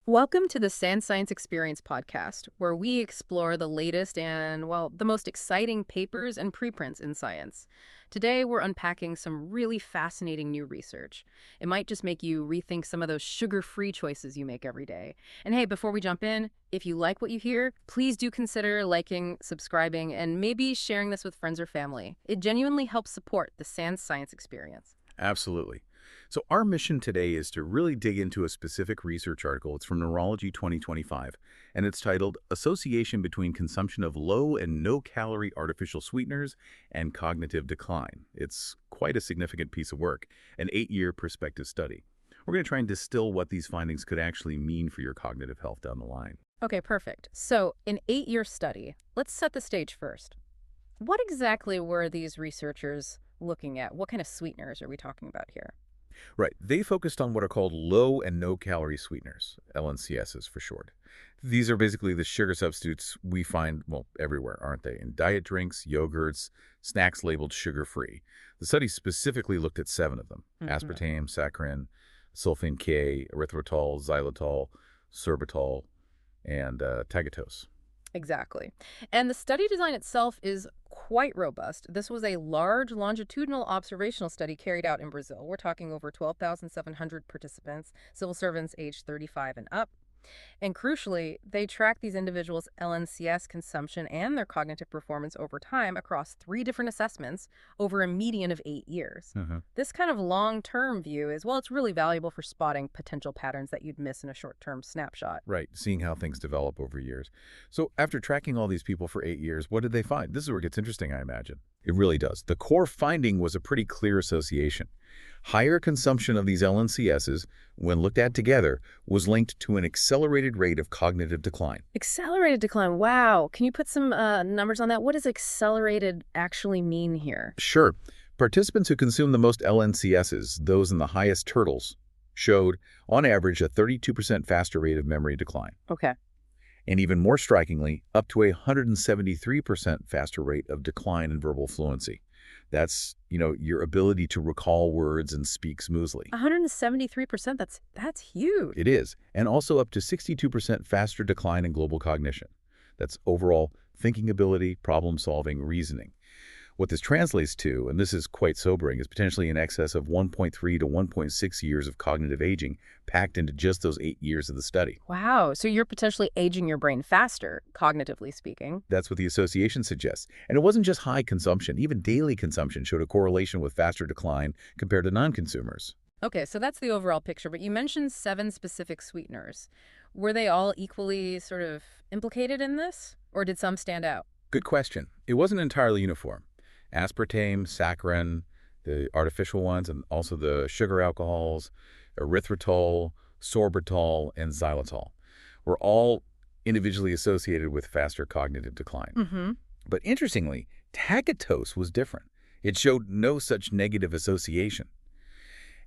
Welcome to the Sand Science Experience podcast, where we explore the latest and, well, the most exciting papers and preprints in science. Today, we're unpacking some really fascinating new research. It might just make you rethink some of those sugar-free choices you make every day. And hey, before we jump in, if you like what you hear, please do consider liking, subscribing, and maybe sharing this with friends or family. It genuinely helps support the Sand Science Experience. Absolutely. So our mission today is to really dig into a specific research article. It's from Neurology 2025, and it's titled Association Between Consumption of Low and No-Calorie Artificial Sweeteners and Cognitive Decline. It's quite a significant piece of work, an 8-year prospective study. We're going to try and distill what these findings could actually mean for your cognitive health down the line. Okay, perfect. So, an 8-year study. Let's set the stage first. What exactly were these researchers looking at? What kind of sweeteners are we talking about here? Right. They focused on what are called low and no-calorie sweeteners, LNCSs for short. These are basically the sugar substitutes we find, well, everywhere, aren't they? In diet drinks, yogurts, snacks labeled sugar-free. The study specifically looked at 7 of them: aspartame, saccharin, sulfame K, erythritol, xylitol, sorbitol, and tagatose. Exactly. And the study design itself is quite robust. This was a large longitudinal observational study carried out in Brazil. We're talking over 12,700 participants, civil servants aged 35 and up. And crucially, they tracked these individuals' LNCS consumption and their cognitive performance over time across 3 different assessments over a median of 8 years. This kind of long-term view is, well, it's really valuable for spotting potential patterns that you'd miss in a short-term snapshot. Right, seeing how things develop over years. So after tracking all these people for 8 years, what did they find? This is where it gets interesting, I imagine. It really does. The core finding was a pretty clear association. Higher consumption of these LNCSs, when looked at together, was linked to an accelerated rate of cognitive decline. Accelerated decline. Wow. Can you put some numbers on that? What does accelerated actually mean here? Sure. Participants who consumed the most LNCSs, those in the highest turtles, showed, on average, a 32% faster rate of memory decline. Okay. And even more strikingly, up to a 173% faster rate of decline in verbal fluency. That's, your ability to recall words and speak smoothly. 173%, that's huge. It is. And also up to 62% faster decline in global cognition. That's overall thinking ability, problem solving, reasoning. What this translates to, and this is quite sobering, is potentially in excess of 1.3 to 1.6 years of cognitive aging packed into just those 8 years of the study. Wow. So you're potentially aging your brain faster, cognitively speaking. That's what the association suggests. And it wasn't just high consumption. Even daily consumption showed a correlation with faster decline compared to non-consumers. Okay, so that's the overall picture, but you mentioned 7 specific sweeteners. Were they all equally sort of implicated in this, or did some stand out? Good question. It wasn't entirely uniform. Aspartame, saccharin, the artificial ones, and also the sugar alcohols, erythritol, sorbitol, and xylitol were all individually associated with faster cognitive decline. But interestingly, tagatose was different. It showed no such negative association.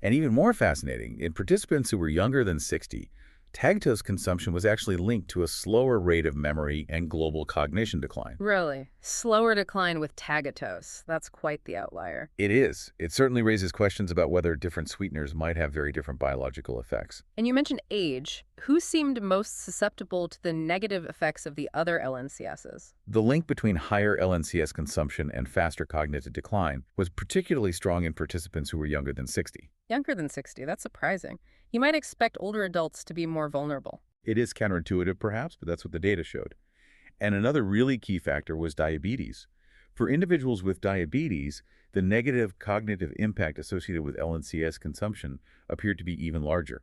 And even more fascinating, in participants who were younger than 60, tagatose consumption was actually linked to a slower rate of memory and global cognition decline. Really? Slower decline with tagatose. That's quite the outlier. It is. It certainly raises questions about whether different sweeteners might have very different biological effects. And you mentioned age. Who seemed most susceptible to the negative effects of the other LNCSs? The link between higher LNCS consumption and faster cognitive decline was particularly strong in participants who were younger than 60. Younger than 60. That's surprising. You might expect older adults to be more vulnerable. It is counterintuitive, perhaps, but that's what the data showed. And another really key factor was diabetes. For individuals with diabetes, the negative cognitive impact associated with LNCS consumption appeared to be even larger.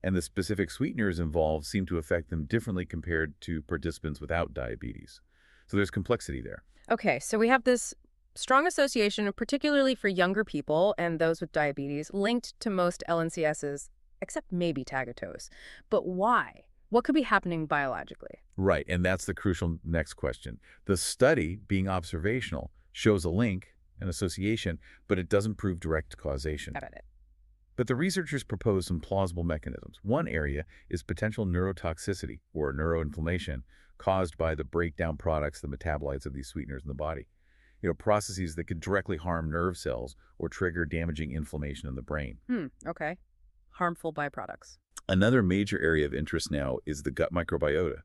And the specific sweeteners involved seemed to affect them differently compared to participants without diabetes. So there's complexity there. Okay, so we have this strong association, particularly for younger people and those with diabetes, linked to most LNCSs, except maybe tagatose. But why? What could be happening biologically? Right, and that's the crucial next question. The study, being observational, shows a link, an association, but it doesn't prove direct causation. Got it. But the researchers propose some plausible mechanisms. One area is potential neurotoxicity, or neuroinflammation, caused by the breakdown products, the metabolites of these sweeteners in the body. Processes that could directly harm nerve cells or trigger damaging inflammation in the brain. Okay. Harmful byproducts. Another major area of interest now is the gut microbiota.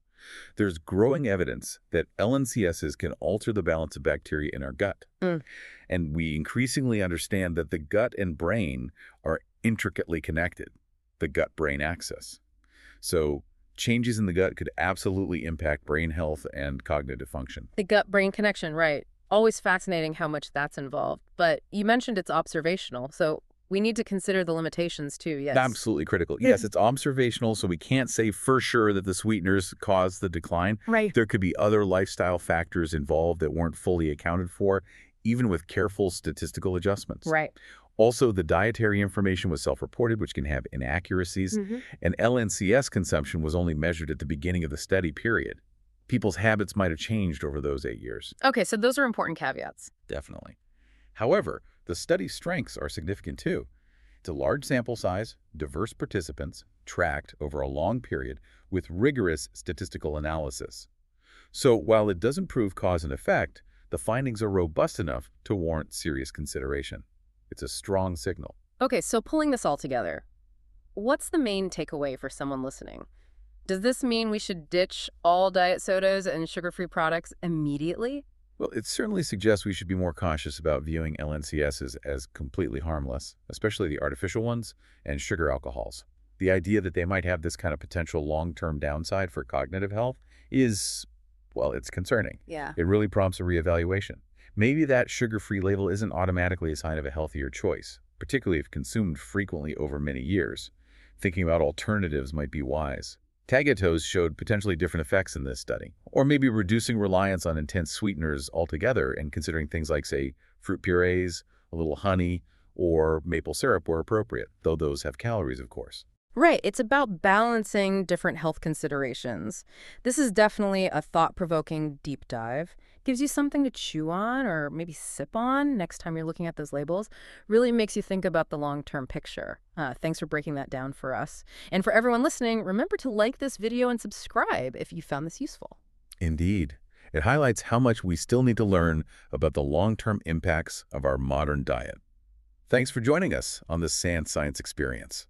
There's growing evidence that LNCSs can alter the balance of bacteria in our gut. Mm. And we increasingly understand that the gut and brain are intricately connected, the gut-brain axis. So changes in the gut could absolutely impact brain health and cognitive function. The gut-brain connection, right. Always fascinating how much that's involved. But you mentioned it's observational, so we need to consider the limitations too, yes. Absolutely critical. Yes, it's observational, so we can't say for sure that the sweeteners caused the decline. Right. There could be other lifestyle factors involved that weren't fully accounted for, even with careful statistical adjustments. Right. Also, the dietary information was self-reported, which can have inaccuracies, and LNCS consumption was only measured at the beginning of the study period. People's habits might have changed over those 8 years. Okay, so those are important caveats. Definitely. However, the study's strengths are significant too. It's a large sample size, diverse participants, tracked over a long period with rigorous statistical analysis. So while it doesn't prove cause and effect, the findings are robust enough to warrant serious consideration. It's a strong signal. Okay, so pulling this all together, what's the main takeaway for someone listening? Does this mean we should ditch all diet sodas and sugar-free products immediately? Well, it certainly suggests we should be more cautious about viewing LNCSs as completely harmless, especially the artificial ones and sugar alcohols. The idea that they might have this kind of potential long-term downside for cognitive health is, well, it's concerning. Yeah. It really prompts a reevaluation. Maybe that sugar-free label isn't automatically a sign of a healthier choice, particularly if consumed frequently over many years. Thinking about alternatives might be wise. Tagatose showed potentially different effects in this study, or maybe reducing reliance on intense sweeteners altogether and considering things like, say, fruit purees, a little honey, or maple syrup were appropriate, though those have calories, of course. Right. It's about balancing different health considerations. This is definitely a thought-provoking deep dive. Gives you something to chew on or maybe sip on next time you're looking at those labels. Really makes you think about the long-term picture. Thanks for breaking that down for us. And for everyone listening, remember to like this video and subscribe if you found this useful. Indeed. It highlights how much we still need to learn about the long-term impacts of our modern diet. Thanks for joining us on this Sand Science experience.